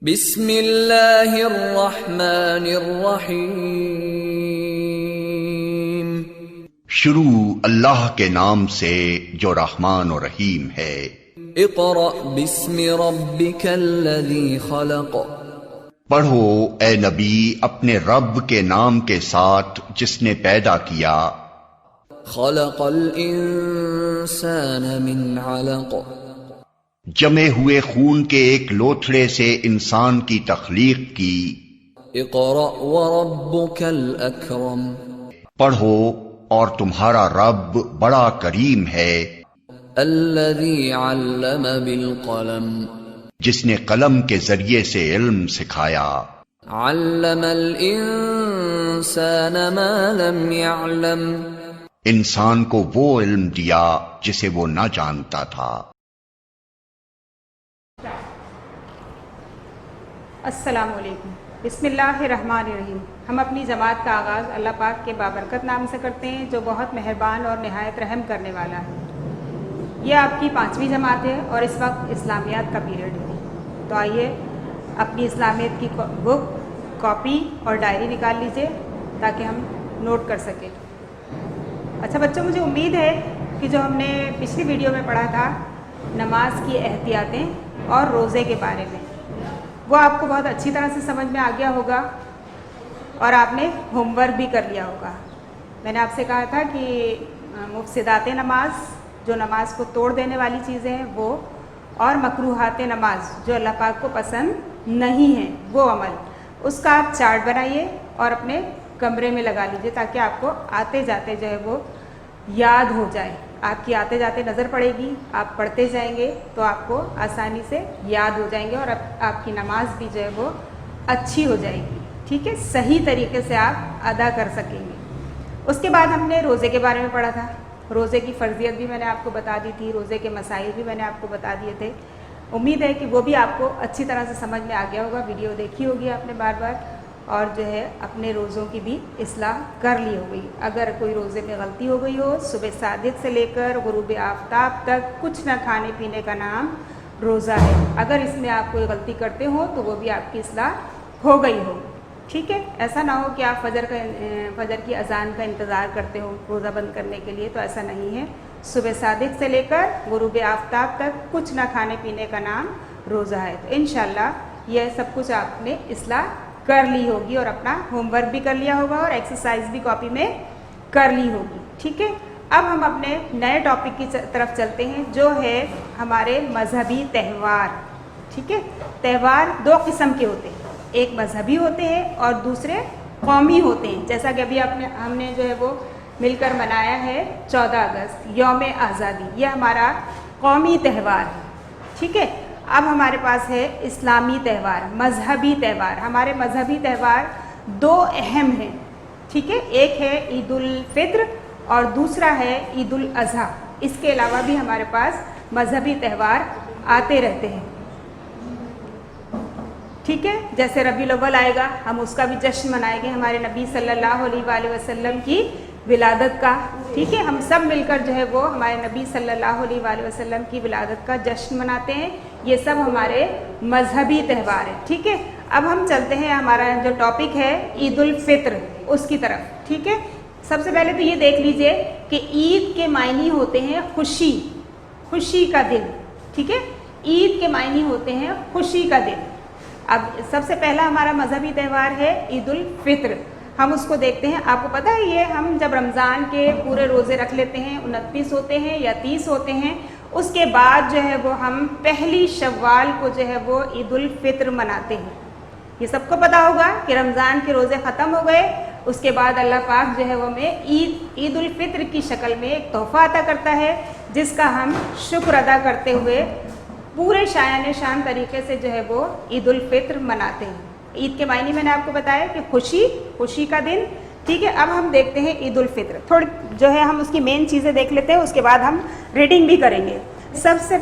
بسم اللہ الرحمن الرحیم۔ شروع اللہ کے نام سے جو رحمان و رحیم ہے۔ اقرأ بسم ربک الذی خلق۔ پڑھو اے نبی اپنے رب کے نام کے ساتھ جس نے پیدا کیا۔ خلق الانسان من علق۔ جمے ہوئے خون کے ایک لوتھڑے سے انسان کی تخلیق کی۔ اقرأ وربک الاکرم۔ پڑھو اور تمہارا رب بڑا کریم ہے۔ الذی علم بالقلم۔ جس نے قلم کے ذریعے سے علم سکھایا۔ علم الانسان ما لم يعلم۔ انسان کو وہ علم دیا جسے وہ نہ جانتا تھا۔ السلام علیکم۔ بسم اللہ الرحمن الرحیم۔ ہم اپنی جماعت کا آغاز اللہ پاک کے بابرکت نام سے کرتے ہیں جو بہت مہربان اور نہایت رحم کرنے والا ہے۔ یہ آپ کی 5ویں جماعت ہے اور اس وقت اسلامیات کا پیریڈ ہے، تو آئیے اپنی اسلامیات کی بک، کاپی اور ڈائری نکال لیجئے تاکہ ہم نوٹ کر سکیں۔ اچھا بچوں، مجھے امید ہے کہ جو ہم نے پچھلی ویڈیو میں پڑھا تھا نماز کی احتیاطیں اور روزے کے بارے میں، وہ آپ کو بہت اچھی طرح سے سمجھ میں آ گیا ہوگا اور آپ نے ہوم ورک بھی کر لیا ہوگا۔ میں نے آپ سے کہا تھا کہ مفسدات نماز، جو نماز کو توڑ دینے والی چیزیں ہیں وہ، اور مکروہات نماز جو اللہ پاک کو پسند نہیں ہیں وہ عمل، اس کا آپ چارٹ بنائیے اور اپنے کمرے میں لگا لیجیے تاکہ آپ کو آتے جاتے جو ہے وہ یاد ہو جائے۔ آپ کی آتے جاتے نظر پڑے گی، آپ پڑھتے جائیں گے تو آپ کو آسانی سے یاد ہو جائیں گے اور آپ کی نماز بھی جو ہے وہ اچھی ہو جائے گی، ٹھیک ہے، صحیح طریقے سے آپ ادا کر سکیں گے۔ اس کے بعد ہم نے روزے کے بارے میں پڑھا تھا۔ روزے کی فرضیت بھی میں نے آپ کو بتا دی تھی، روزے کے مسائل بھی میں نے آپ کو بتا دیے تھے۔ امید ہے کہ وہ بھی آپ کو اچھی طرح سے سمجھ میں آ گیا ہوگا، ویڈیو دیکھی ہوگی آپ نے بار بار، اور جو ہے اپنے روزوں کی بھی اصلاح کر لی ہوگی۔ اگر کوئی روزے میں غلطی ہو گئی ہو، صبح صادق سے لے کر غروب آفتاب تک کچھ نہ کھانے پینے کا نام روزہ ہے، اگر اس میں آپ کوئی غلطی کرتے ہو تو وہ بھی آپ کی اصلاح ہو گئی ہو، ٹھیک ہے۔ ایسا نہ ہو کہ آپ فجر کی اذان کا انتظار کرتے ہو روزہ بند کرنے کے لیے، تو ایسا نہیں ہے۔ صبح صادق سے لے کر غروب آفتاب تک کچھ نہ کھانے پینے کا نام روزہ ہے۔ تو انشاءاللہ یہ سب کچھ آپ نے اصلاح کر لی ہوگی اور اپنا ہوم ورک بھی کر لیا ہوگا اور ایکسرسائز بھی کاپی میں کر لی ہوگی، ٹھیک ہے۔ اب ہم اپنے نئے ٹاپک کی طرف چلتے ہیں جو ہے ہمارے مذہبی تہوار، ٹھیک ہے۔ تہوار 2 قسم کے ہوتے ہیں، ایک مذہبی ہوتے ہیں اور دوسرے قومی ہوتے ہیں، جیسا کہ ابھی ہم نے جو ہے وہ مل کر منایا ہے 14 اگست یوم آزادی، یہ ہمارا قومی تہوار ہے، ٹھیک ہے۔ اب ہمارے پاس ہے اسلامی تہوار، مذہبی تہوار۔ ہمارے مذہبی تہوار 2 اہم ہیں، ٹھیک ہے، ایک ہے عید الفطر اور دوسرا ہے عید الاضحیٰ۔ اس کے علاوہ بھی ہمارے پاس مذہبی تہوار آتے رہتے ہیں، ٹھیک ہے۔ جیسے ربیع الاول آئے گا، ہم اس کا بھی جشن منائیں گے، ہمارے نبی صلی اللہ علیہ وآلہ وسلم کی ولادت کا، ٹھیک ہے۔ ہم سب مل کر جو ہے وہ ہمارے نبی صلی اللہ علیہ وآلہ وسلم کی ولادت کا جشن مناتے ہیں، یہ سب ہمارے مذہبی تہوار ہیں، ٹھیک ہے۔ اب ہم چلتے ہیں، ہمارا جو ٹاپک ہے عید الفطر، اس کی طرف، ٹھیک ہے۔ سب سے پہلے تو یہ دیکھ لیجئے کہ عید کے معنی ہوتے ہیں خوشی، خوشی کا دن، ٹھیک ہے۔ عید کے معنی ہوتے ہیں خوشی کا دن۔ اب سب سے پہلا ہمارا مذہبی تہوار ہے عید الفطر، ہم اس کو دیکھتے ہیں۔ آپ کو پتہ ہے یہ ہم جب رمضان کے پورے روزے رکھ لیتے ہیں، 29 ہوتے ہیں یا 30 ہوتے ہیں، اس کے بعد جو ہے وہ ہم پہلی شوال کو جو ہے وہ عید الفطر مناتے ہیں۔ یہ سب کو پتہ ہوگا کہ رمضان کے روزے ختم ہو گئے، اس کے بعد اللہ پاک جو ہے وہ ہمیں عید الفطر کی شکل میں ایک تحفہ عطا کرتا ہے، جس کا ہم شکر ادا کرتے ہوئے پورے شایان شان طریقے سے جو ہے وہ عید الفطر مناتے ہیں۔ عید کے معنی میں نے آپ کو بتایا کہ خوشی، خوشی کا دن، ٹھیک ہے۔ اب ہم دیکھتے ہیں عید الفطر، تھوڑی جو ہے ہم اس کی مین چیزیں دیکھ لیتے ہیں، اس کے بعد ہم ریڈنگ بھی کریں گے۔ سب سے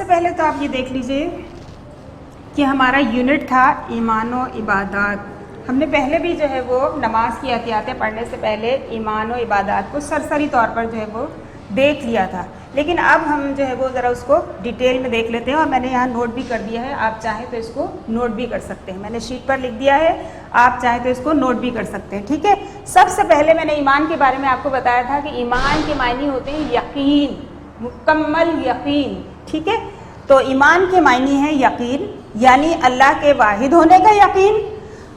پہلے تو آپ یہ دیکھ لیجئے کہ ہمارا یونٹ تھا ایمان و عبادات۔ ہم نے پہلے بھی جو ہے وہ نماز کی احتیاطیں پڑھنے سے پہلے ایمان و عبادات کو سرسری طور پر جو ہے وہ دیکھ لیا تھا لیکن اب ہم جو ہے وہ ذرا اس کو ڈیٹیل میں دیکھ لیتے ہیں، اور میں نے یہاں نوٹ بھی کر دیا ہے، آپ چاہیں تو اس کو نوٹ بھی کر سکتے ہیں، میں نے شیٹ پر لکھ دیا ہے، آپ چاہیں تو اس کو نوٹ بھی کر سکتے ہیں، ٹھیک ہے۔ سب سے پہلے میں نے ایمان کے بارے میں آپ کو بتایا تھا کہ ایمان کے معنی ہوتے ہیں یقین، مکمل یقین، ٹھیک ہے۔ تو ایمان کے معنی ہے یقین، یعنی اللہ کے واحد ہونے کا یقین،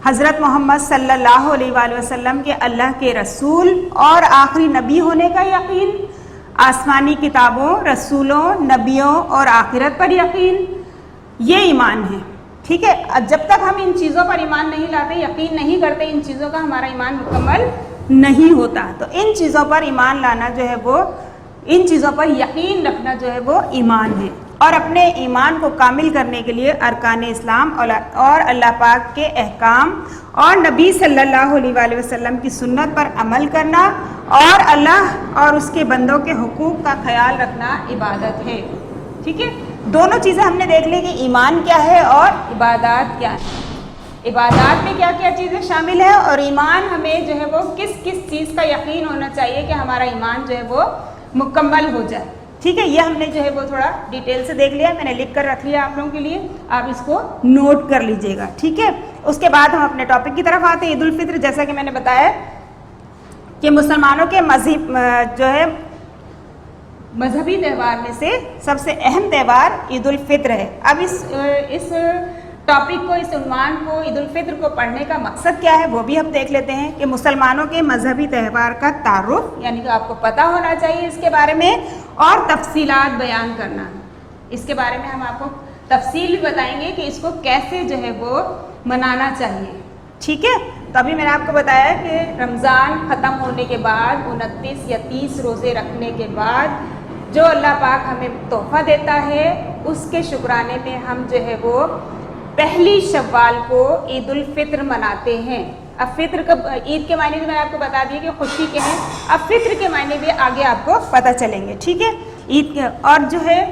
حضرت محمد صلی اللہ علیہ وآلہ وسلم کے اللہ کے رسول اور آخری نبی ہونے کا یقین، آسمانی کتابوں، رسولوں، نبیوں اور آخرت پر یقین، یہ ایمان ہے، ٹھیک ہے۔ جب تک ہم ان چیزوں پر ایمان نہیں لاتے، یقین نہیں کرتے ان چیزوں کا، ہمارا ایمان مکمل نہیں ہوتا۔ تو ان چیزوں پر ایمان لانا جو ہے وہ، ان چیزوں پر یقین رکھنا جو ہے وہ ایمان ہے، اور اپنے ایمان کو کامل کرنے کے لیے ارکان اسلام اور اللہ پاک کے احکام اور نبی صلی اللہ علیہ وآلہ وسلم کی سنت پر عمل کرنا اور اللہ اور اس کے بندوں کے حقوق کا خیال رکھنا عبادت ہے، ٹھیک ہے۔ دونوں چیزیں ہم نے دیکھ لی کہ ایمان کیا ہے اور عبادات کیا ہے، عبادات میں کیا کیا چیزیں شامل ہیں، اور ایمان ہمیں جو ہے وہ کس کس چیز کا یقین ہونا چاہیے کہ ہمارا ایمان جو ہے وہ مکمل ہو جائے، ٹھیک ہے۔ یہ ہم نے جو ہے وہ تھوڑا ڈیٹیل سے دیکھ لیا، میں نے لکھ کر رکھ لیا آپ لوگوں کے لیے، آپ اس کو نوٹ کر لیجئے گا، ٹھیک ہے۔ اس کے بعد ہم اپنے ٹاپک کی طرف آتے ہیں، عید الفطر۔ جیسا کہ میں نے بتایا کہ مسلمانوں کے مذہب جو ہے مذہبی تہوار میں سے سب سے اہم تہوار عید الفطر ہے۔ اب اس ٹاپک کو، اس عنوان کو، عید الفطر کو پڑھنے کا مقصد کیا ہے وہ بھی ہم دیکھ لیتے ہیں کہ مسلمانوں کے مذہبی تہوار کا تعارف، یعنی کہ آپ کو پتہ ہونا چاہیے اس کے بارے میں، اور تفصیلات بیان کرنا، اس کے بارے میں ہم آپ کو تفصیل بتائیں گے کہ اس کو کیسے جو ہے وہ منانا چاہیے، ٹھیک ہے۔ تو ابھی میں نے آپ کو بتایا کہ رمضان ختم ہونے کے بعد 29 یا 30 روزے رکھنے کے بعد جو اللہ پاک ہمیں تحفہ دیتا ہے، اس کے شکرانے میں ہم جو ہے وہ پہلی شوال کو عید الفطر مناتے ہیں۔ اب فطر کا عید کے معنی میں نے آپ کو بتا دیا کہ خوشی کے ہیں، اب فطر کے معنی بھی آگے آپ کو پتہ چلیں گے، ٹھیک ہے۔ عید کے اور جو ہے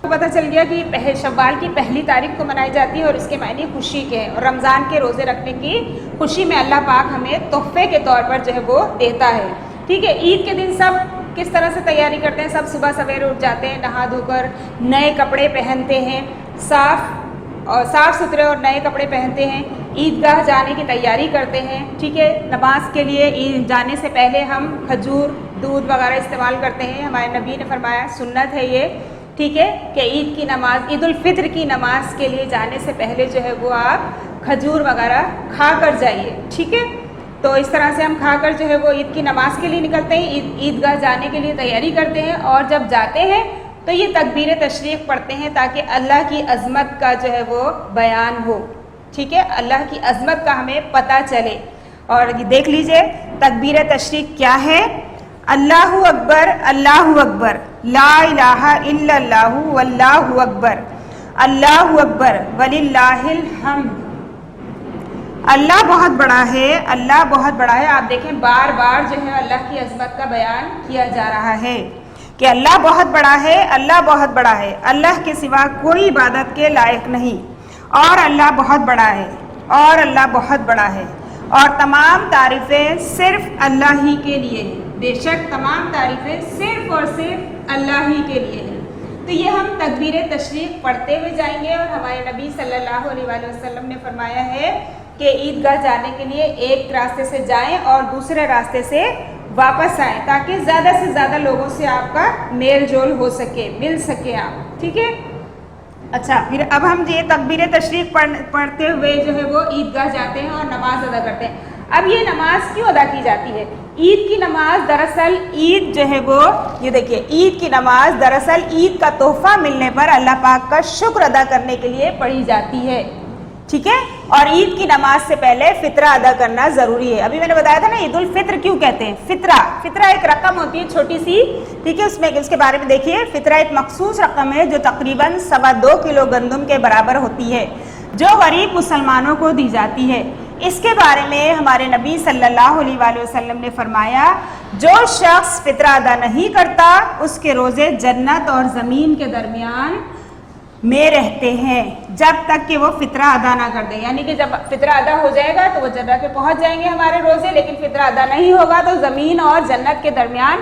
پتہ چل گیا کہ شوال کی پہلی تاریخ کو منائی جاتی ہے، اور اس کے معنی خوشی کے ہیں، اور رمضان کے روزے رکھنے کی خوشی میں اللہ پاک ہمیں تحفے کے طور پر جو ہے وہ دیتا ہے، ٹھیک ہے۔ عید کے دن سب کس طرح سے تیاری کرتے ہیں؟ سب صبح سویرے اٹھ جاتے ہیں، نہا دھو کر نئے کپڑے پہنتے ہیں، صاف ستھرے اور نئے کپڑے پہنتے ہیں، عیدگاہ جانے کی تیاری کرتے ہیں، ٹھیک ہے۔ نماز کے لیے عید جانے سے پہلے ہم کھجور، دودھ وغیرہ استعمال کرتے ہیں، ہمارے نبی نے فرمایا، سنت ہے یہ، ٹھیک ہے، کہ عید کی نماز، عید الفطر کی نماز کے لیے جانے سے پہلے جو ہے وہ آپ کھجور وغیرہ کھا کر جائیے، ٹھیک ہے۔ تو اس طرح سے ہم کھا کر جو ہے وہ عید کی نماز کے لیے نکلتے ہیں، عیدگاہ جانے کے لیے تیاری کرتے ہیں، اور جب جاتے ہیں تو یہ تکبیر تشریق پڑھتے ہیں تاکہ اللہ کی عظمت کا جو ہے وہ بیان ہو، ٹھیک ہے، اللہ کی عظمت کا ہمیں پتہ چلے۔ اور دیکھ لیجئے تکبیر تشریق کیا ہے؟ اللہ اکبر، اللہ اکبر، لا الہ الا اللہ واللہ اکبر، اللہ اکبر وللہ الحمد۔ اللہ بہت بڑا ہے، اللہ بہت بڑا ہے۔ آپ دیکھیں بار بار جو ہے اللہ کی عظمت کا بیان کیا جا رہا ہے کہ اللہ بہت بڑا ہے، اللہ بہت بڑا ہے، اللہ کے سوا کوئی عبادت کے لائق نہیں، اور اللہ بہت بڑا ہے، اور اللہ بہت بڑا ہے، اور تمام تعریفیں صرف اللہ ہی کے لیے ہیں، بے شک تمام تعریفیں صرف اور صرف اللہ ہی کے لیے ہیں۔ تو یہ ہم تکبیر تشریق پڑھتے ہوئے جائیں گے، اور ہمارے نبی صلی اللہ علیہ وآلہ وسلم نے فرمایا ہے کہ عیدگاہ جانے کے لیے ایک راستے سے جائیں اور دوسرے راستے سے واپس آئیں، تاکہ زیادہ سے زیادہ لوگوں سے آپ کا میل جول ہو سکے، مل سکے آپ، ٹھیک ہے۔ اچھا، پھر اب ہم یہ تکبیر تشریق پڑھتے ہوئے جو ہے وہ عیدگاہ جاتے ہیں اور نماز ادا کرتے ہیں۔ اب یہ نماز کیوں ادا کی جاتی ہے؟ عید کی نماز دراصل عید جو ہے وہ، یہ دیکھیے، عید کی نماز دراصل عید کا تحفہ ملنے پر اللہ پاک کا شکر ادا کرنے کے لیے پڑھی جاتی ہے، ٹھیک ہے۔ اور عید کی نماز سے پہلے فطرہ ادا کرنا ضروری ہے۔ ابھی میں نے بتایا تھا نا عید الفطر کیوں کہتے ہیں؟ فطرہ ایک رقم ہوتی ہے چھوٹی سی، ٹھیک ہے، اس کے بارے میں دیکھیے، فطرہ ایک مخصوص رقم ہے جو تقریباً 2.25 کلو گندم کے برابر ہوتی ہے، جو غریب مسلمانوں کو دی جاتی ہے۔ اس کے بارے میں ہمارے نبی صلی اللہ علیہ وآلہ وسلم نے فرمایا، جو شخص فطرہ ادا نہیں کرتا اس کے روزے جنت اور زمین کے درمیان میں رہتے ہیں جب تک کہ وہ فطرہ ادا نہ کر دے، یعنی کہ جب فطرہ ادا ہو جائے گا تو وہ جنت پہ پہنچ جائیں گے ہمارے روزے، لیکن فطرہ ادا نہیں ہوگا تو زمین اور جنت کے درمیان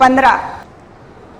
15।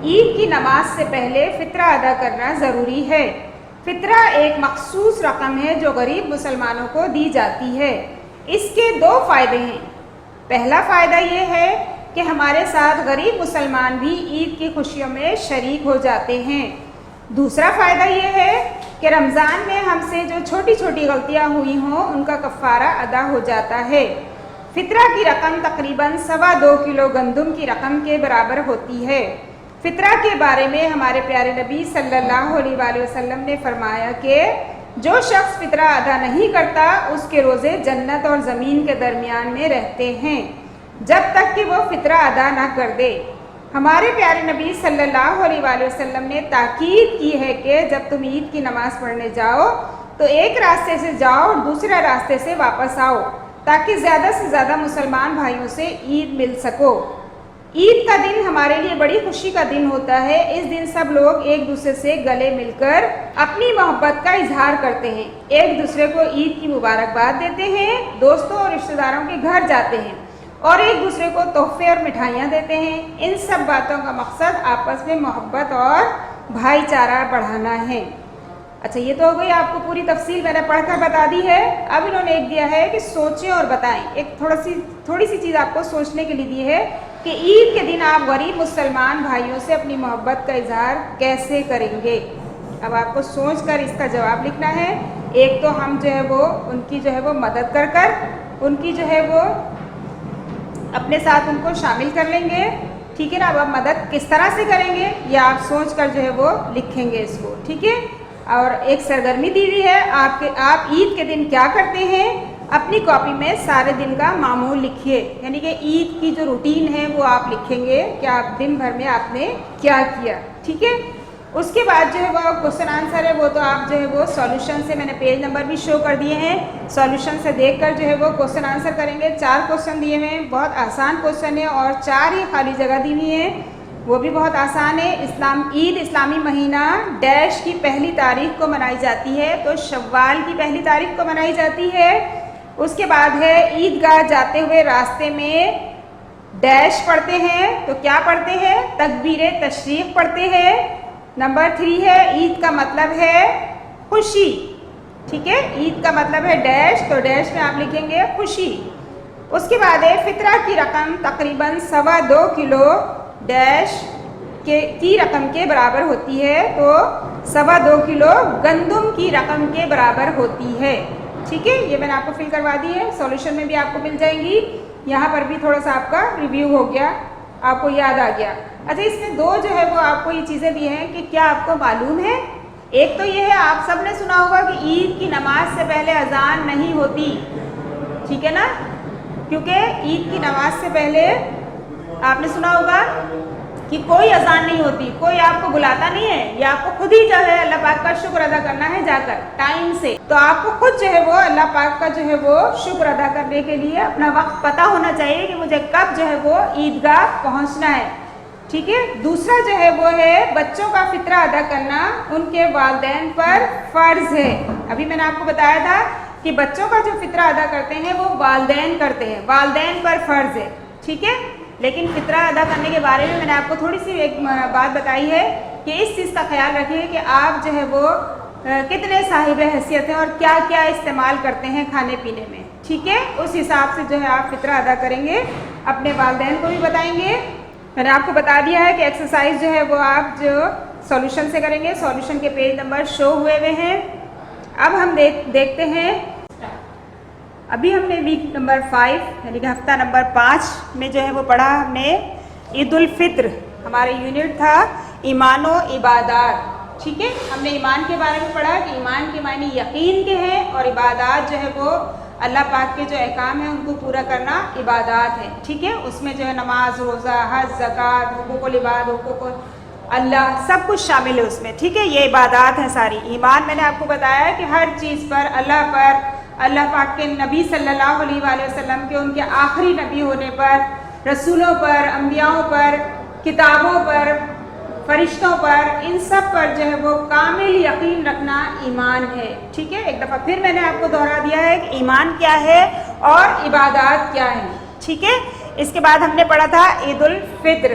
عید کی نماز سے پہلے فطرہ ادا کرنا ضروری ہے۔ فطرہ ایک مخصوص رقم ہے جو غریب مسلمانوں کو دی جاتی ہے۔ اس کے دو فائدے ہیں۔ پہلا فائدہ یہ ہے کہ ہمارے ساتھ غریب مسلمان بھی عید کی خوشیوں میں شریک ہو جاتے ہیں۔ دوسرا فائدہ یہ ہے کہ رمضان میں ہم سے جو چھوٹی چھوٹی غلطیاں ہوئی ہوں ان کا کفارہ ادا ہو جاتا ہے۔ فطرہ کی رقم تقریباً 2.25 کلو گندم کی رقم کے برابر ہوتی ہے۔ فطرہ کے بارے میں ہمارے پیارے نبی صلی اللہ علیہ وآلہ وسلم نے فرمایا کہ جو شخص فطرہ ادا نہیں کرتا اس کے روزے جنت اور زمین کے درمیان میں رہتے ہیں جب تک کہ وہ فطرہ ادا نہ کر دے۔ ہمارے پیارے نبی صلی اللہ علیہ وآلہ وسلم نے تاکید کی ہے کہ جب تم عید کی نماز پڑھنے جاؤ تو ایک راستے سے جاؤ اور دوسرے راستے سے واپس آؤ تاکہ زیادہ سے زیادہ مسلمان بھائیوں سے عید مل سکو۔ عید کا دن ہمارے لیے بڑی خوشی کا دن ہوتا ہے۔ اس دن سب لوگ ایک دوسرے سے گلے مل کر اپنی محبت کا اظہار کرتے ہیں، ایک دوسرے کو عید کی مبارکباد دیتے ہیں، دوستوں اور رشتہ داروں کے گھر جاتے ہیں اور ایک دوسرے کو تحفے اور مٹھائیاں دیتے ہیں۔ ان سب باتوں کا مقصد آپس میں محبت اور بھائی چارہ بڑھانا ہے۔ اچھا، یہ تو ہو گئی آپ کو پوری تفصیل میں نے پڑھ کر بتا دی ہے۔ اب انہوں نے ایک دیا ہے کہ سوچیں اور بتائیں۔ ایک تھوڑی سی چیز آپ کو سوچنے کے لیے دی ہے کہ عید کے دن آپ غریب مسلمان بھائیوں سے اپنی محبت کا اظہار کیسے کریں گے۔ اب آپ کو سوچ کر اس کا جواب لکھنا ہے۔ ایک تو ہم جو ہے وہ ان کی جو ہے وہ مدد کر ان کی جو ہے وہ اپنے ساتھ ان کو شامل کر لیں گے، ٹھیک ہے نا۔ اب آپ مدد کس طرح سے کریں گے یا آپ سوچ کر جو ہے وہ لکھیں گے اس کو، ٹھیک ہے۔ اور ایک سرگرمی دی ہوئی ہے، آپ عید کے دن کیا کرتے ہیں اپنی کاپی میں سارے دن کا معمول لکھیے، یعنی کہ عید کی جو روٹین ہے وہ آپ لکھیں گے کہ آپ دن بھر میں آپ نے کیا کیا، ٹھیک ہے۔ اس کے بعد جو ہے وہ کوشچن آنسر ہے، وہ تو آپ جو ہے وہ سولوشن سے، میں نے پیج نمبر بھی شو کر دیے ہیں، سولوشن سے دیکھ کر جو ہے وہ کوشچن آنسر کریں گے۔ 4 کوشچن دیے ہوئے ہیں، بہت آسان کوشچن ہے اور 4 ہی خالی جگہ دی ہوئی ہیں، وہ بھی بہت آسان ہے۔ عید اسلامی مہینہ ڈیش کی پہلی تاریخ کو منائی جاتی ہے، تو شوال کی پہلی تاریخ کو منائی جاتی ہے۔ اس کے بعد ہے عیدگاہ جاتے ہوئے راستے میں ڈیش پڑھتے ہیں، تو کیا پڑھتے ہیں؟ تکبیر تشریق پڑھتے ہیں۔ نمبر 3 ہے عید کا مطلب ہے خوشی، ٹھیک ہے، عید کا مطلب ہے ڈیش، تو ڈیش میں آپ لکھیں گے خوشی۔ اس کے بعد ہے فطرہ کی رقم تقریباً 2.25 کلو ڈیش کی رقم کے برابر ہوتی ہے، تو 2.25 کلو گندم کی رقم کے برابر ہوتی ہے، ٹھیک ہے۔ یہ میں نے آپ کو فل کروا دی ہے، سولوشن میں بھی آپ کو مل جائیں گی۔ یہاں پر بھی تھوڑا سا آپ کا ریویو ہو گیا، آپ کو یاد آ گیا۔ اچھا، اس میں 2 جو ہے وہ آپ کو یہ چیزیں دی ہیں کہ کیا آپ کو معلوم ہے؟ ایک تو یہ ہے، آپ سب نے سنا ہوگا کہ عید کی نماز سے پہلے اذان نہیں ہوتی، ٹھیک ہے نا، کیونکہ عید کی نماز سے پہلے آپ نے سنا ہوگا کہ کوئی اذان نہیں ہوتی، کوئی آپ کو بلاتا نہیں ہے، یا آپ کو خود ہی جو ہے اللہ پاک کا شکر ادا کرنا ہے جا کر ٹائم سے۔ تو آپ کو خود جو ہے وہ اللہ پاک کا جو ہے وہ شکر ادا کرنے کے لیے اپنا وقت پتہ ہونا چاہیے کہ مجھے کب جو ہے وہ عیدگاہ پہنچنا ہے، ٹھیک ہے۔ دوسرا جو ہے وہ ہے بچوں کا فطرہ ادا کرنا ان کے والدین پر فرض ہے۔ ابھی میں نے آپ کو بتایا تھا کہ بچوں کا جو فطرہ ادا کرتے ہیں وہ والدین کرتے ہیں، والدین پر فرض ہے، ٹھیک ہے۔ لیکن فطرہ ادا کرنے کے بارے میں نے آپ کو تھوڑی سی ایک بات بتائی ہے کہ اس چیز کا خیال رکھیے کہ آپ جو ہے وہ کتنے صاحب حیثیت ہیں اور کیا کیا استعمال کرتے ہیں کھانے پینے میں، ٹھیک ہے۔ اس حساب سے جو ہے آپ فطرہ ادا کریں گے، اپنے والدین کو بھی بتائیں گے۔ میں نے آپ کو بتا دیا ہے کہ ایکسرسائز جو ہے وہ آپ جو سولوشن سے کریں گے، سولوشن کے پیج نمبر شو ہوئے ہیں۔ اب ہم دیکھتے ہیں، ابھی ہم نے ویک نمبر 5 یعنی کہ ہفتہ نمبر 5 میں جو ہے وہ پڑھا ہم نے عید الفطر، ہمارے یونٹ تھا ایمان و عبادات، ٹھیک ہے۔ ہم نے ایمان کے بارے میں پڑھا کہ ایمان کے معنی یقین کے ہیں اور عبادات جو ہے وہ اللہ پاک کے جو احکام ہیں ان کو پورا کرنا عبادات ہے، ٹھیک ہے۔ اس میں جو ہے نماز، روزہ، حج، زکوٰۃ، حقوق العباد، حقوق اللہ، سب کچھ شامل ہے اس میں، ٹھیک ہے۔ یہ عبادات ہیں ساری۔ ایمان میں نے آپ کو بتایا ہے کہ ہر چیز پر، اللہ پاک کے نبی صلی اللہ علیہ وآلہ وسلم کے، ان کے آخری نبی ہونے پر، رسولوں پر، انبیاءوں پر، کتابوں پر، فرشتوں پر، ان سب پر جو ہے وہ کامل یقین رکھنا ایمان ہے، ٹھیک ہے۔ ایک دفعہ پھر میں نے آپ کو دوہرا دیا ہے کہ ایمان کیا ہے اور عبادات کیا ہیں، ٹھیک ہے۔ اس کے بعد ہم نے پڑھا تھا عید الفطر،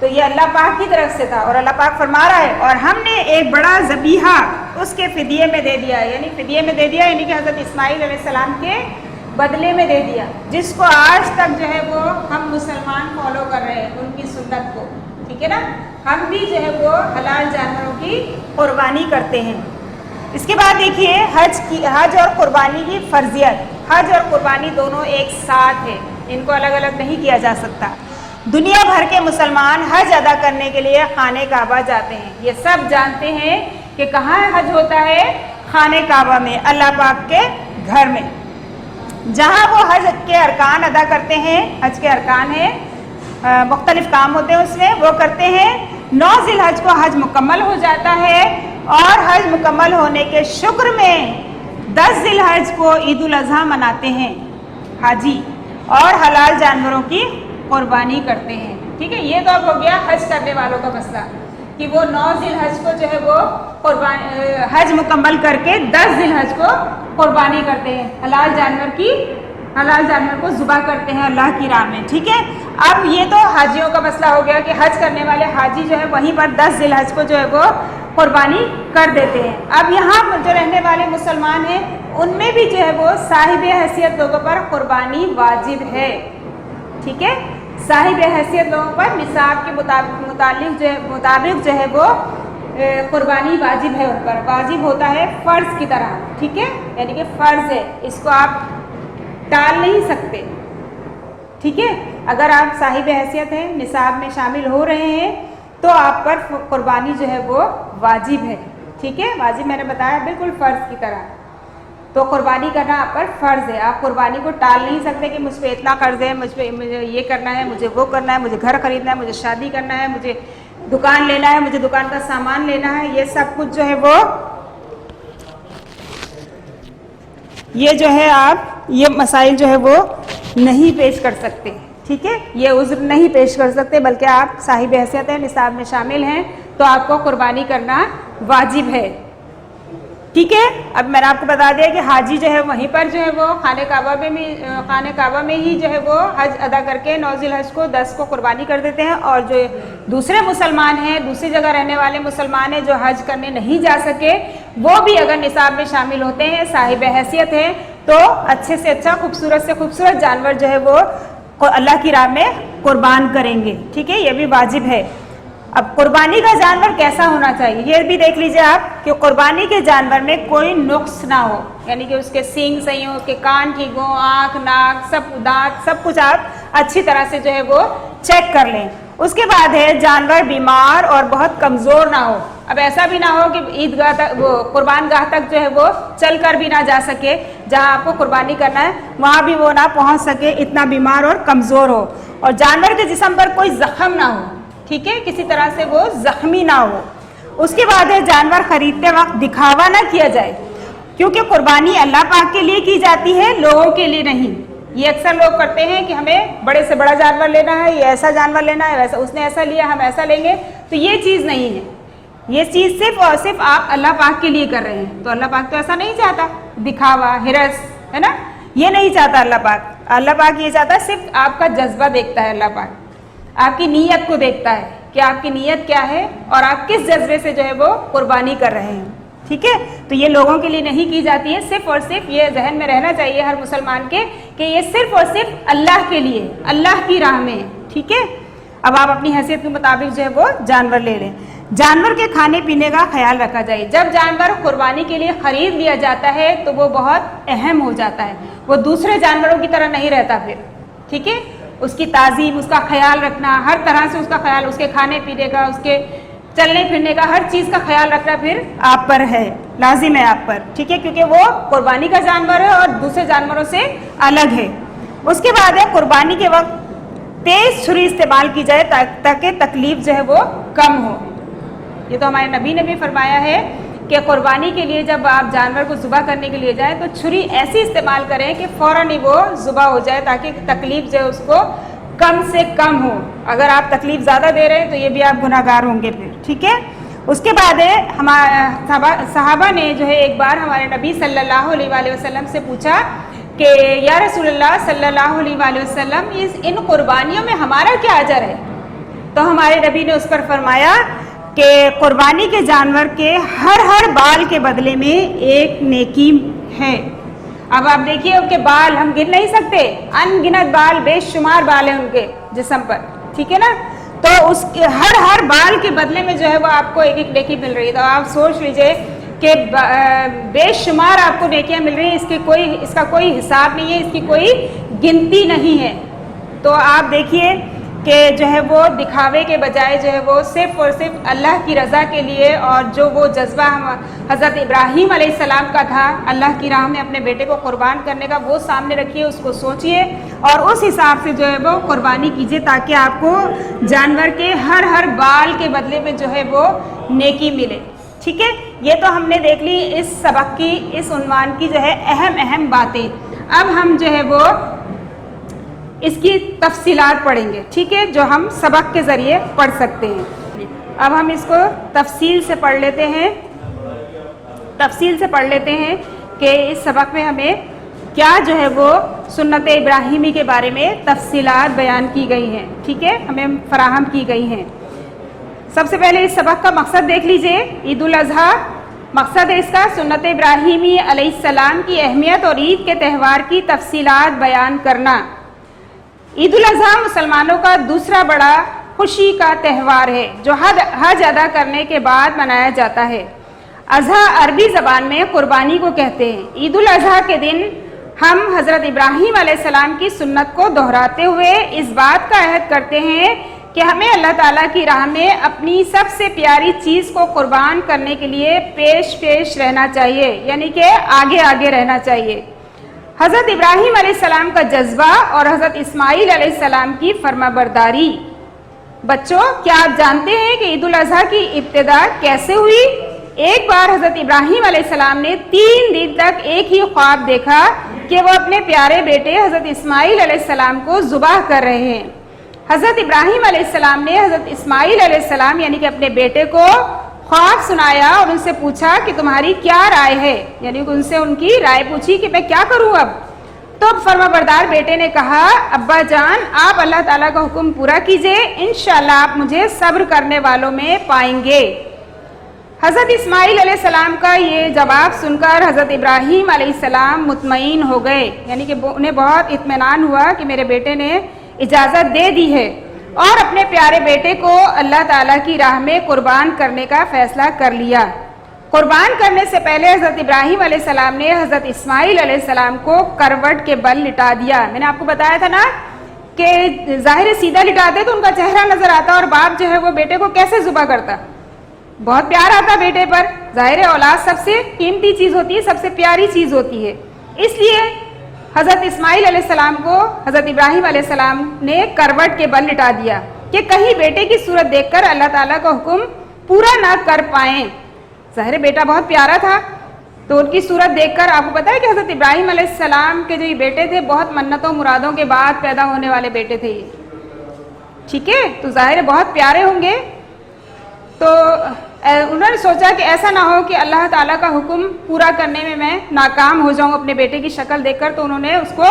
تو یہ اللہ پاک کی طرف سے تھا اور اللہ پاک فرما رہا ہے اور ہم نے ایک بڑا ذبیحہ اس کے فدیے میں دے دیا، یعنی فدیے میں دے دیا یعنی کہ حضرت اسماعیل علیہ السلام کے بدلے میں دے دیا، جس کو آج تک جو ہے وہ ہم مسلمان فالو کر رہے ہیں ان کی سنت کو، ٹھیک ہے نا. ہم بھی جو ہے وہ حلال جانوروں کی قربانی کرتے ہیں. اس کے بعد دیکھیے حج اور قربانی کی فرضیت. حج اور قربانی دونوں ایک ساتھ ہے، ان کو الگ الگ نہیں کیا جا سکتا. دنیا بھر کے مسلمان حج ادا کرنے کے لیے خانہ کعبہ جاتے ہیں. یہ سب جانتے ہیں کہ کہاں حج ہوتا ہے؟ خانہ کعبہ میں، اللہ پاک کے گھر میں، جہاں وہ حج کے ارکان ادا کرتے ہیں. حج کے ارکان ہیں، مختلف کام ہوتے ہیں اس میں، وہ کرتے ہیں. 9 ذی الحج کو حج مکمل ہو جاتا ہے اور حج مکمل ہونے کے شکر میں 10 ذی الحج کو عید الاضحیٰ مناتے ہیں حاجی، اور حلال جانوروں کی قربانی کرتے ہیں. ٹھیک ہے، یہ تو اب ہو گیا حج کرنے والوں کا مسئلہ کہ وہ 9 ذی الحج کو جو ہے وہ حج مکمل کر کے 10 ذی الحج کو قربانی کرتے ہیں، حلال جانور کو ذبح کرتے ہیں اللہ کی راہ میں. ٹھیک ہے، اب یہ تو حاجیوں کا مسئلہ ہو گیا کہ حج کرنے والے حاجی جو ہے وہیں پر 10 ذی الحج کو جو ہے وہ قربانی کر دیتے ہیں. اب یہاں جو رہنے والے مسلمان ہیں ان میں بھی جو ہے وہ صاحب حیثیت لوگوں پر قربانی واجب ہے. ٹھیک ہے، صاحب حیثیت لوگوں پر نصاب کے مطابق جو ہے وہ قربانی واجب ہے، ان پر واجب ہوتا ہے فرض کی طرح. ٹھیک ہے، یعنی کہ فرض ہے، اس کو آپ ٹال نہیں سکتے. ٹھیک ہے، اگر آپ صاحب حیثیت ہیں، نصاب میں شامل ہو رہے ہیں تو آپ پر قربانی جو ہے وہ واجب ہے. ٹھیک ہے، واجب میں نے بتایا بالکل فرض کی طرح. تو قربانی کرنا آپ پر فرض ہے. آپ قربانی کو ٹال نہیں سکتے کہ مجھ پہ اتنا قرض ہے، مجھے یہ کرنا ہے، مجھے وہ کرنا ہے، مجھے گھر خریدنا ہے، مجھے شادی کرنا ہے، مجھے دکان لینا ہے، مجھے دکان کا سامان لینا ہے. یہ سب کچھ جو ہے وہ آپ یہ مسائل جو ہے وہ نہیں پیش کر سکتے. ٹھیک ہے، یہ عذر نہیں پیش کر سکتے، بلکہ آپ صاحب حیثیت ہیں، نصاب میں شامل ہیں تو آپ کو قربانی کرنا واجب ہے. ٹھیک ہے، اب میں نے آپ کو بتا دیا کہ حاجی جو ہے وہیں پر جو ہے وہ خانہ کعبہ میں ہی جو ہے وہ حج ادا کر کے 9 ذی الحج کو 10 کو قربانی کر دیتے ہیں. اور جو دوسرے مسلمان ہیں، دوسری جگہ رہنے والے مسلمان ہیں جو حج کرنے نہیں جا سکے، وہ بھی اگر نصاب میں شامل ہوتے ہیں، صاحب حیثیت ہیں، تو اچھے سے اچھا، خوبصورت سے خوبصورت جانور جو ہے وہ اللہ کی راہ میں قربان کریں گے. ٹھیک ہے، یہ بھی واجب ہے. اب قربانی کا جانور کیسا ہونا چاہیے یہ بھی دیکھ لیجئے آپ کہ قربانی کے جانور میں کوئی نقص نہ ہو، یعنی کہ اس کے سینگ صحیح ہوں، اس کے کان ٹھیک ہوں، آنکھ، ناک، دانت سب کچھ آپ اچھی طرح سے جو ہے وہ چیک کر لیں. اس کے بعد ہے جانور بیمار اور بہت کمزور نہ ہو. اب ایسا بھی نہ ہو کہ عیدگاہ تک، وہ قربان گاہ تک جو ہے وہ چل کر بھی نہ جا سکے، جہاں آپ کو قربانی کرنا ہے وہاں بھی وہ نہ پہنچ سکے، اتنا بیمار اور کمزور ہو. اور جانور کے جسم پر کوئی زخم نہ ہو. ٹھیک ہے، کسی طرح سے وہ زخمی نہ ہو. اس کے بعد ہے جانور خریدتے وقت دکھاوا نہ کیا جائے، کیونکہ قربانی اللہ پاک کے لیے کی جاتی ہے، لوگوں کے لیے نہیں. یہ اکثر لوگ کرتے ہیں کہ ہمیں بڑے سے بڑا جانور لینا ہے، یہ ایسا جانور لینا ہے، ویسا اس نے ایسا لیا ہم ایسا لیں گے. تو یہ چیز نہیں ہے. یہ چیز صرف اور صرف آپ اللہ پاک کے لیے کر رہے ہیں. تو اللہ پاک تو ایسا نہیں چاہتا، دکھاوا، ہرس، ہے نا، یہ نہیں چاہتا اللہ پاک. اللہ پاک یہ چاہتا ہے، صرف آپ کا جذبہ دیکھتا ہے. اللہ پاک آپ کی نیت کو دیکھتا ہے کہ آپ کی نیت کیا ہے اور آپ کس جذبے سے جو ہے وہ قربانی کر رہے ہیں. ٹھیک ہے، تو یہ لوگوں کے لیے نہیں کی جاتی ہے. صرف اور صرف یہ ذہن میں رہنا چاہیے ہر مسلمان کے کہ یہ صرف اور صرف اللہ کے لیے، اللہ کی راہ میں ہے. ٹھیک ہے، اب آپ اپنی حیثیت کے مطابق جو ہے وہ جانور لے لیں. جانور کے کھانے پینے کا خیال رکھا جائے. جب جانور قربانی کے لیے خرید لیا جاتا ہے تو وہ بہت اہم ہو جاتا ہے، وہ دوسرے جانوروں کی طرح نہیں رہتا پھر. ٹھیک ہے، اس کی تعظیم، اس کا خیال رکھنا، ہر طرح سے اس کا خیال، اس کے کھانے پینے کا، اس کے چلنے پھرنے کا، ہر چیز کا خیال رکھنا پھر آپ پر ہے، لازم ہے آپ پر. ٹھیک ہے، کیونکہ وہ قربانی کا جانور ہے اور دوسرے جانوروں سے الگ ہے. اس کے بعد ہے قربانی کے وقت تیز چھری استعمال کی جائے تاکہ تکلیف جو ہے وہ کم ہو. یہ تو ہمارے نبی نے بھی فرمایا ہے کہ قربانی کے لیے جب آپ جانور کو ذبح کرنے کے لیے جائیں تو چھری ایسی استعمال کریں کہ فوراً ہی وہ ذبح ہو جائے تاکہ تکلیف جو ہے اس کو کم سے کم ہو. اگر آپ تکلیف زیادہ دے رہے ہیں تو یہ بھی آپ گناہ گار ہوں گے پھر. ٹھیک ہے، اس کے بعد ہے صحابہ نے جو ہے ایک بار ہمارے نبی صلی اللہ علیہ وآلہ وسلم سے پوچھا کہ یا رسول اللہ صلی اللہ علیہ وآلہ وسلم ان قربانیوں میں ہمارا کیا اجر ہے؟ تو ہمارے نبی نے اس پر فرمایا کہ قربانی کے جانور کے ہر بال کے بدلے میں ایک نیکی ہے. اب آپ دیکھیے ان کے بال ہم گن نہیں سکتے، ان گنت بال، بے شمار بال ہیں ان کے جسم پر، ٹھیک ہے نا. تو اس کے ہر بال کے بدلے میں جو ہے وہ آپ کو ایک ایک نیکی مل رہی ہے. تو آپ سوچ لیجئے کہ بے شمار آپ کو نیکیاں مل رہی ہیں، اس کا کوئی حساب نہیں ہے، اس کی کوئی گنتی نہیں ہے. تو آپ دیکھیے کہ جو ہے وہ دکھاوے کے بجائے جو ہے وہ صرف اور صرف اللہ کی رضا کے لیے، اور جو وہ جذبہ حضرت ابراہیم علیہ السلام کا تھا اللہ کی راہ میں اپنے بیٹے کو قربان کرنے کا، وہ سامنے رکھیے، اس کو سوچئے اور اس حساب سے جو ہے وہ قربانی کیجئے، تاکہ آپ کو جانور کے ہر بال کے بدلے میں جو ہے وہ نیکی ملے. ٹھیک ہے، یہ تو ہم نے دیکھ لی اس سبق کی، اس عنوان کی جو ہے اہم باتیں. اب ہم جو ہے وہ اس کی تفصیلات پڑھیں گے، ٹھیک ہے، جو ہم سبق کے ذریعے پڑھ سکتے ہیں. اب ہم اس کو تفصیل سے پڑھ لیتے ہیں کہ اس سبق میں ہمیں کیا جو ہے وہ سنت ابراہیمی کے بارے میں تفصیلات بیان کی گئی ہیں، ٹھیک ہے، ہمیں فراہم کی گئی ہیں. سب سے پہلے اس سبق کا مقصد دیکھ لیجئے. عید الاضحیٰ مقصد ہے اس کا سنت ابراہیمی علیہ السلام کی اہمیت اور عید کے تہوار کی تفصیلات بیان کرنا. عید الاضحیٰ مسلمانوں کا دوسرا بڑا خوشی کا تہوار ہے جو حج ادا کرنے کے بعد منایا جاتا ہے. اضحیٰ عربی زبان میں قربانی کو کہتے ہیں. عید الاضحیٰ کے دن ہم حضرت ابراہیم علیہ السلام کی سنت کو دہراتے ہوئے اس بات کا عہد کرتے ہیں کہ ہمیں اللہ تعالیٰ کی راہ میں اپنی سب سے پیاری چیز کو قربان کرنے کے لیے پیش رہنا چاہیے، یعنی کہ آگے رہنا چاہیے. حضرت ابراہیم علیہ السلام کا جذبہ اور حضرت اسماعیل علیہ السلام کی فرما برداری. بچوں، کیا آپ جانتے ہیں کہ عید الاضحیٰ کی ابتدا کیسے ہوئی؟ ایک بار حضرت ابراہیم علیہ السلام نے 3 دن تک ایک ہی خواب دیکھا کہ وہ اپنے پیارے بیٹے حضرت اسماعیل علیہ السلام کو ذبح کر رہے ہیں. حضرت ابراہیم علیہ السلام نے حضرت اسماعیل علیہ السلام یعنی کہ اپنے بیٹے کو خواب سنایا اور ان سے پوچھا کہ تمہاری کیا رائے ہے، یعنی ان سے ان کی رائے پوچھی کہ میں کیا کروں اب. تو فرما بردار بیٹے نے کہا، ابا جان آپ اللہ تعالیٰ کا حکم پورا کیجئے، انشاءاللہ آپ مجھے صبر کرنے والوں میں پائیں گے. حضرت اسماعیل علیہ السلام کا یہ جواب سن کر حضرت ابراہیم علیہ السلام مطمئن ہو گئے، یعنی کہ انہیں بہت اطمینان ہوا کہ میرے بیٹے نے اجازت دے دی ہے، اور اپنے پیارے بیٹے کو اللہ تعالیٰ کی راہ میں قربان کرنے کا فیصلہ کر لیا. قربان کرنے سے پہلے حضرت ابراہیم علیہ السلام نے حضرت اسماعیل علیہ السلام کو کروٹ کے بل لٹا دیا. میں نے آپ کو بتایا تھا نا کہ ظاہر سیدھا لٹاتے تو ان کا چہرہ نظر آتا، اور باپ جو ہے وہ بیٹے کو کیسے ذبح کرتا، بہت پیار آتا بیٹے پر. ظاہر اولاد سب سے قیمتی چیز ہوتی ہے، سب سے پیاری چیز ہوتی ہے. اس لیے حضرت اسماعیل علیہ السلام کو حضرت ابراہیم علیہ السلام نے کروٹ کے بل لٹا دیا کہ کہیں بیٹے کی صورت دیکھ کر اللہ تعالیٰ کا حکم پورا نہ کر پائیں. ظاہر بیٹا بہت پیارا تھا، تو ان کی صورت دیکھ کر آپ کو پتا ہے کہ حضرت ابراہیم علیہ السلام کے جو یہ بیٹے تھے بہت منتوں مرادوں کے بعد پیدا ہونے والے بیٹے تھے یہ، ٹھیک ہے، تو ظاہر بہت پیارے ہوں گے. تو انہوں نے سوچا کہ ایسا نہ ہو کہ اللہ تعالیٰ کا حکم پورا کرنے میں ناکام ہو جاؤں اپنے بیٹے کی شکل دیکھ کر، تو انہوں نے اس کو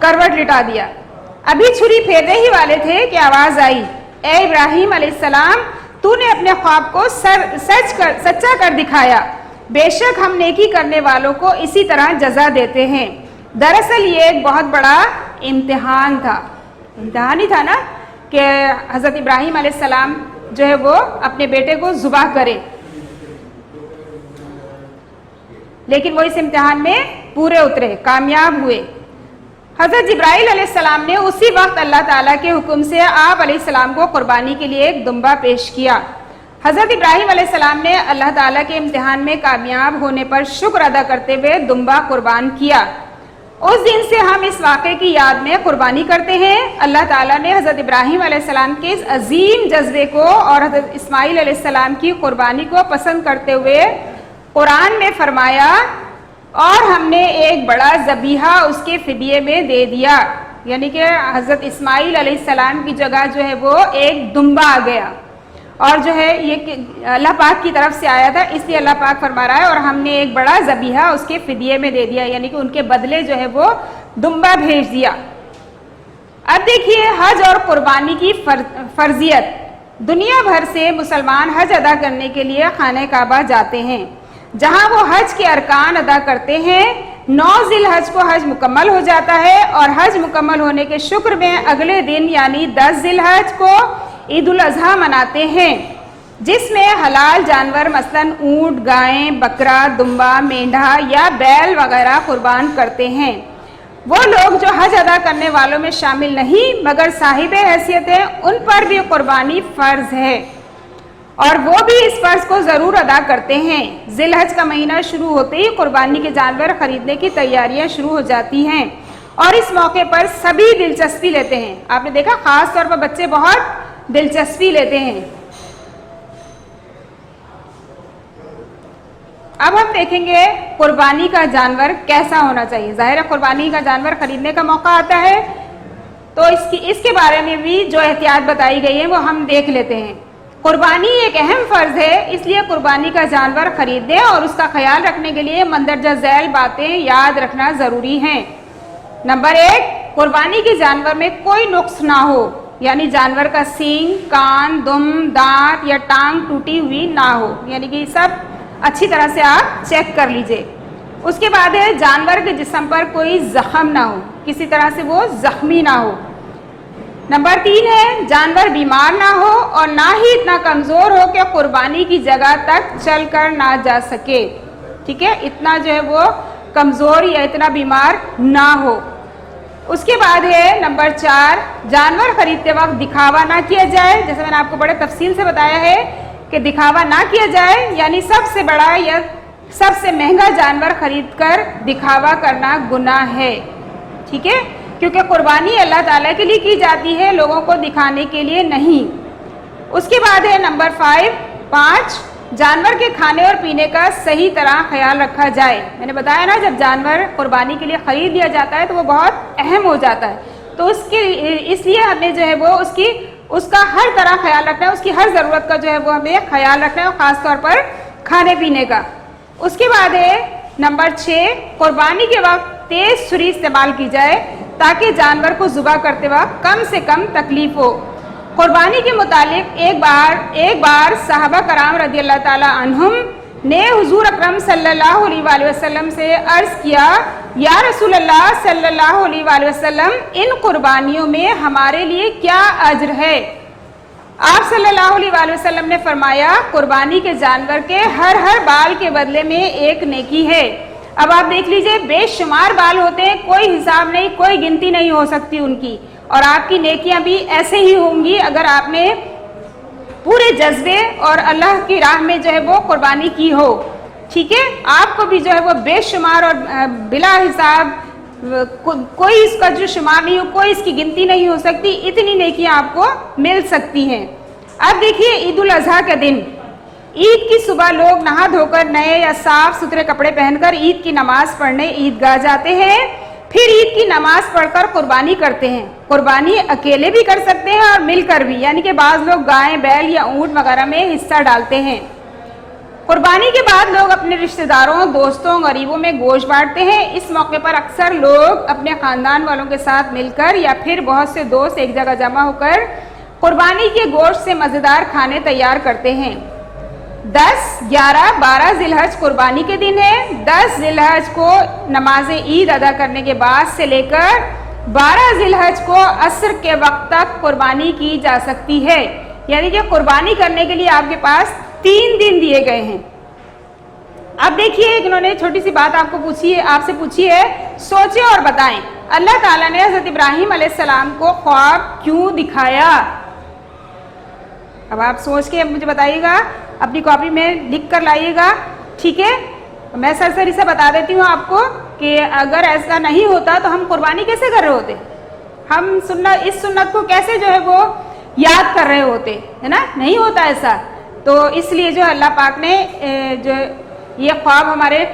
کروٹ لٹا دیا. ابھی چھری پھیرنے ہی والے تھے کہ آواز آئی، اے ابراہیم علیہ السلام، تو نے اپنے خواب کو سچا کر دکھایا. بے شک ہم نیکی کرنے والوں کو اسی طرح جزا دیتے ہیں. دراصل یہ ایک بہت بڑا امتحان تھا. امتحان ہی تھا نا کہ حضرت ابراہیم علیہ السلام جو ہے وہ اپنے بیٹے کو ذبح کرے، لیکن وہ اس امتحان میں پورے اترے، کامیاب ہوئے. حضرت جبرائیل علیہ السلام نے اسی وقت اللہ تعالیٰ کے حکم سے آپ علیہ السلام کو قربانی کے لیے ایک دمبا پیش کیا. حضرت ابراہیم علیہ السلام نے اللہ تعالیٰ کے امتحان میں کامیاب ہونے پر شکر ادا کرتے ہوئے دمبا قربان کیا. اس دن سے ہم اس واقعے کی یاد میں قربانی کرتے ہیں. اللہ تعالیٰ نے حضرت ابراہیم علیہ السلام کے اس عظیم جذبے کو اور حضرت اسماعیل علیہ السلام کی قربانی کو پسند کرتے ہوئے قرآن میں فرمایا، اور ہم نے ایک بڑا ذبیحہ اس کے فدیے میں دے دیا، یعنی کہ حضرت اسماعیل علیہ السلام کی جگہ جو ہے وہ ایک دمبا آ گیا، اور جو ہے یہ اللہ پاک کی طرف سے آیا تھا، اس لیے اللہ پاک فرما رہا ہے اور ہم نے ایک بڑا ذبیحہ اس کے فدیے میں دے دیا، یعنی کہ ان کے بدلے جو ہے وہ دمبا بھیج دیا. اب دیکھیے حج اور قربانی کی فرضیت. دنیا بھر سے مسلمان حج ادا کرنے کے لیے خانہ کعبہ جاتے ہیں، جہاں وہ حج کے ارکان ادا کرتے ہیں۔ 9 ذی الحج کو حج مکمل ہو جاتا ہے، اور حج مکمل ہونے کے شکر میں اگلے دن یعنی 10 ذی الحج کو عید الاضحیٰ مناتے ہیں، جس میں حلال جانور مثلاً اونٹ، گائیں، بکرا، دمبا، مینڈھا یا بیل وغیرہ قربان کرتے ہیں۔ وہ لوگ جو حج ادا کرنے والوں میں شامل نہیں مگر صاحب حیثیت ہیں، ان پر بھی قربانی فرض ہے، اور وہ بھی اس فرض کو ضرور ادا کرتے ہیں۔ ذی الحج کا مہینہ شروع ہوتے ہی قربانی کے جانور خریدنے کی تیاریاں شروع ہو جاتی ہیں، اور اس موقع پر سبھی دلچسپی لیتے ہیں۔ آپ نے دیکھا خاص طور پر بچے بہت دلچسپی لیتے ہیں۔ اب ہم دیکھیں گے قربانی کا جانور کیسا ہونا چاہیے۔ ظاہر ہے قربانی کا جانور خریدنے کا موقع آتا ہے تو اس کے بارے میں بھی جو احتیاط بتائی گئی ہے وہ ہم دیکھ لیتے ہیں۔ قربانی ایک اہم فرض ہے، اس لیے قربانی کا جانور خریدنے اور اس کا خیال رکھنے کے لیے مندرجہ ذیل باتیں یاد رکھنا ضروری ہیں۔ نمبر 1، قربانی کے جانور میں کوئی نقص نہ ہو، یعنی جانور کا سینگ، کان، دم، دانت یا ٹانگ ٹوٹی ہوئی نہ ہو، یعنی کہ سب اچھی طرح سے آپ چیک کر لیجئے۔ اس کے بعد ہے جانور کے جسم پر کوئی زخم نہ ہو، کسی طرح سے وہ زخمی نہ ہو۔ نمبر 3 ہے جانور بیمار نہ ہو اور نہ ہی اتنا کمزور ہو کہ قربانی کی جگہ تک چل کر نہ جا سکے، ٹھیک ہے، اتنا جو ہے وہ کمزور یا اتنا بیمار نہ ہو۔ اس کے بعد ہے نمبر 4، جانور خریدتے وقت دکھاوا نہ کیا جائے، جیسے میں نے آپ کو بڑے تفصیل سے بتایا ہے کہ دکھاوا نہ کیا جائے، یعنی سب سے بڑا یا سب سے مہنگا جانور خرید کر دکھاوا کرنا گناہ ہے، ٹھیک ہے، کیونکہ قربانی اللہ تعالیٰ کے لیے کی جاتی ہے، لوگوں کو دکھانے کے لیے نہیں۔ اس کے بعد ہے نمبر 5، جانور کے کھانے اور پینے کا صحیح طرح خیال رکھا جائے۔ میں نے بتایا نا جب جانور قربانی کے لیے خرید لیا جاتا ہے تو وہ بہت اہم ہو جاتا ہے، تو اس لیے ہمیں جو ہے وہ اس کا ہر طرح خیال رکھنا ہے، اس کی ہر ضرورت کا جو ہے وہ ہمیں خیال رکھنا ہے، اور خاص طور پر کھانے پینے کا۔ اس کے بعد ہے نمبر 6، قربانی کے وقت تیز چھری استعمال کی جائے تاکہ جانور کو ذبح کرتے وقت کم سے کم تکلیف ہو۔ قربانی کے متعلق ایک بار صحابہ کرام رضی اللہ تعالی عنہم نے حضور اکرم صلی اللہ علیہ وآلہ وسلم سے عرض کیا، یا رسول اللہ صلی اللہ علیہ وآلہ وسلم، ان قربانیوں میں ہمارے لیے کیا اجر ہے؟ آپ صلی اللہ علیہ وآلہ وسلم نے فرمایا، قربانی کے جانور کے ہر بال کے بدلے میں ایک نیکی ہے۔ اب آپ دیکھ لیجئے بے شمار بال ہوتے ہیں، کوئی حساب نہیں، کوئی گنتی نہیں ہو سکتی ان کی، اور آپ کی نیکیاں بھی ایسے ہی ہوں گی اگر آپ نے پورے جذبے اور اللہ کی راہ میں جو ہے وہ قربانی کی ہو، ٹھیک ہے، آپ کو بھی جو ہے وہ بے شمار اور بلا حساب، کوئی اس کا جو شمار نہیں ہو، کوئی اس کی گنتی نہیں ہو سکتی، اتنی نیکیاں آپ کو مل سکتی ہیں۔ اب دیکھیے عید الاضحیٰ کا دن، عید کی صبح لوگ نہا دھو کر نئے یا صاف ستھرے کپڑے پہن کر عید کی نماز پڑھنے عیدگاہ جاتے ہیں، پھر عید کی نماز پڑھ کر قربانی کرتے ہیں۔ قربانی اکیلے بھی کر سکتے ہیں اور مل کر بھی، یعنی کہ بعض لوگ گائے، بیل یا اونٹ وغیرہ میں حصہ ڈالتے ہیں۔ قربانی کے بعد لوگ اپنے رشتہ داروں، دوستوں، غریبوں میں گوشت بانٹتے ہیں۔ اس موقع پر اکثر لوگ اپنے خاندان والوں کے ساتھ مل کر یا پھر بہت سے دوست ایک جگہ جمع ہو کر قربانی کے گوشت سے مزیدار کھانے تیار کرتے ہیں۔ 10، 11، 12 ذی الحج قربانی کے دن ہے۔ 10 ذی الحج کو نماز عید ادا کرنے کے بعد سے لے کر 12 ذی الحج کو عصر کے وقت تک قربانی کی جا سکتی ہے، یعنی کہ قربانی کرنے کے لیے آپ کے پاس 3 دن دیے گئے ہیں۔ اب دیکھیے انہوں نے چھوٹی سی بات آپ سے پوچھی ہے، سوچیں اور بتائیں اللہ تعالیٰ نے حضرت ابراہیم علیہ السلام کو خواب کیوں دکھایا؟ اب آپ سوچ کے مجھے بتائیے گا، اپنی کاپی میں لکھ کر لائیے گا، ٹھیک ہے۔ میں سرسری سے بتا دیتی ہوں آپ کو کہ اگر ایسا نہیں ہوتا تو ہم قربانی کیسے کر رہے ہوتے، ہم اس سنت کو کیسے جو ہے وہ یاد کر رہے ہوتے، ہے نا، نہیں ہوتا ایسا۔ تو اس لیے جو اللہ پاک نے جو یہ خواب ہمارے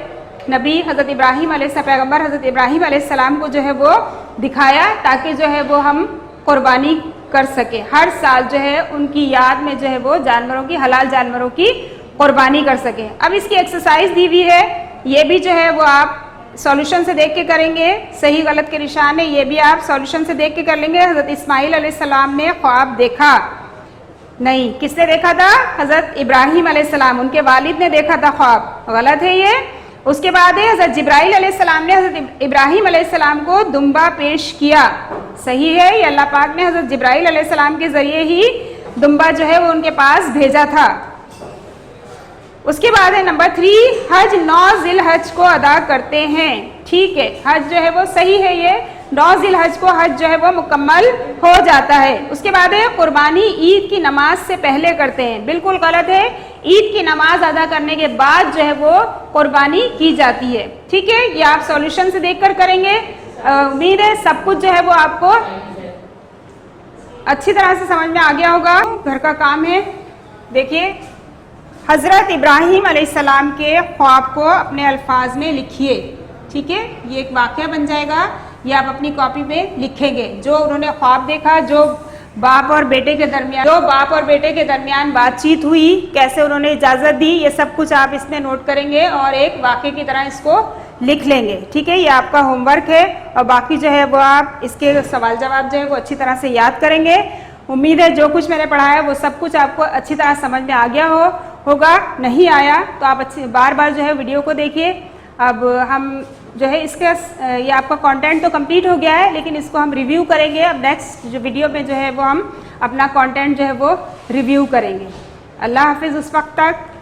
نبی حضرت ابراہیم پیغمبر حضرت ابراہیم علیہ السلام کو جو ہے وہ دکھایا تاکہ جو ہے وہ ہم قربانی کر سکیں، ہر سال جو ہے ان کی یاد میں جو ہے وہ حلال جانوروں کی قربانی کر سکیں۔ اب اس کی ایکسرسائز دی ہوئی ہے، یہ بھی جو ہے وہ آپ سولوشن سے دیکھ کے کریں گے، صحیح غلط کے نشان ہے، یہ بھی آپ سولوشن سے دیکھ کے کر لیں گے۔ حضرت اسماعیل علیہ السلام نے خواب دیکھا، نہیں. کس نے دیکھا تھا؟ حضرت ابراہیم علیہ السلام، ان کے والد نے دیکھا تھا خواب. غلط ہے یہ. اس کے بعد ہے حضرت جبرائیل علیہ السلام نے حضرت ابراہیم علیہ السلام کو دمبا پیش کیا. صحیح ہے، یہ اللہ پاک نے حضرت جبرائیل علیہ السلام کے ذریعے ہی دمبا جو ہے وہ ان کے پاس بھیجا تھا. اس کے بعد ہے نمبر 3، حج 9 ذی الحج کو ادا کرتے ہیں. ٹھیک ہے، حج جو ہے وہ صحیح ہے، یہ 9 ذی الحج کو حج جو ہے وہ مکمل ہو جاتا ہے. اس کے بعد ہے قربانی عید کی نماز سے پہلے کرتے ہیں. بالکل غلط ہے، عید کی نماز ادا کرنے کے بعد جو ہے وہ قربانی کی جاتی ہے. ٹھیک ہے، یہ آپ سولوشن سے دیکھ کر کریں گے. امید ہے سب کچھ جو ہے وہ آپ کو اچھی طرح سے سمجھ میں آ گیا ہوگا. گھر کا کام ہے. دیکھیے، حضرت ابراہیم علیہ السلام کے خواب کو اپنے الفاظ میں لکھیے. ٹھیک ہے، یہ ایک واقعہ بن جائے گا، یہ آپ اپنی کاپی پہ لکھیں گے. جو انہوں نے خواب دیکھا، جو باپ اور بیٹے کے درمیان بات چیت ہوئی، کیسے انہوں نے اجازت دی، یہ سب کچھ آپ اس میں نوٹ کریں گے اور ایک واقعے کی طرح اس کو لکھ لیں گے. ٹھیک ہے، یہ آپ کا ہوم ورک ہے. اور باقی جو ہے وہ آپ اس کے سوال جواب جو ہے وہ اچھی طرح سے یاد کریں گے. امید ہے جو کچھ میں نے پڑھایا وہ سب کچھ آپ کو اچھی طرح سمجھ میں آ گیا ہوگا. نہیں آیا تو آپ بار بار جو ہے ویڈیو کو دیکھیے. اب ہم جو ہے اس کا یہ آپ کا کنٹینٹ تو کمپلیٹ ہو گیا ہے، لیکن اس کو ہم ریویو کریں گے. اب نیکسٹ جو ویڈیو میں جو ہے وہ ہم اپنا کنٹینٹ جو ہے وہ ریویو کریں گے. اللہ حافظ اس وقت تک.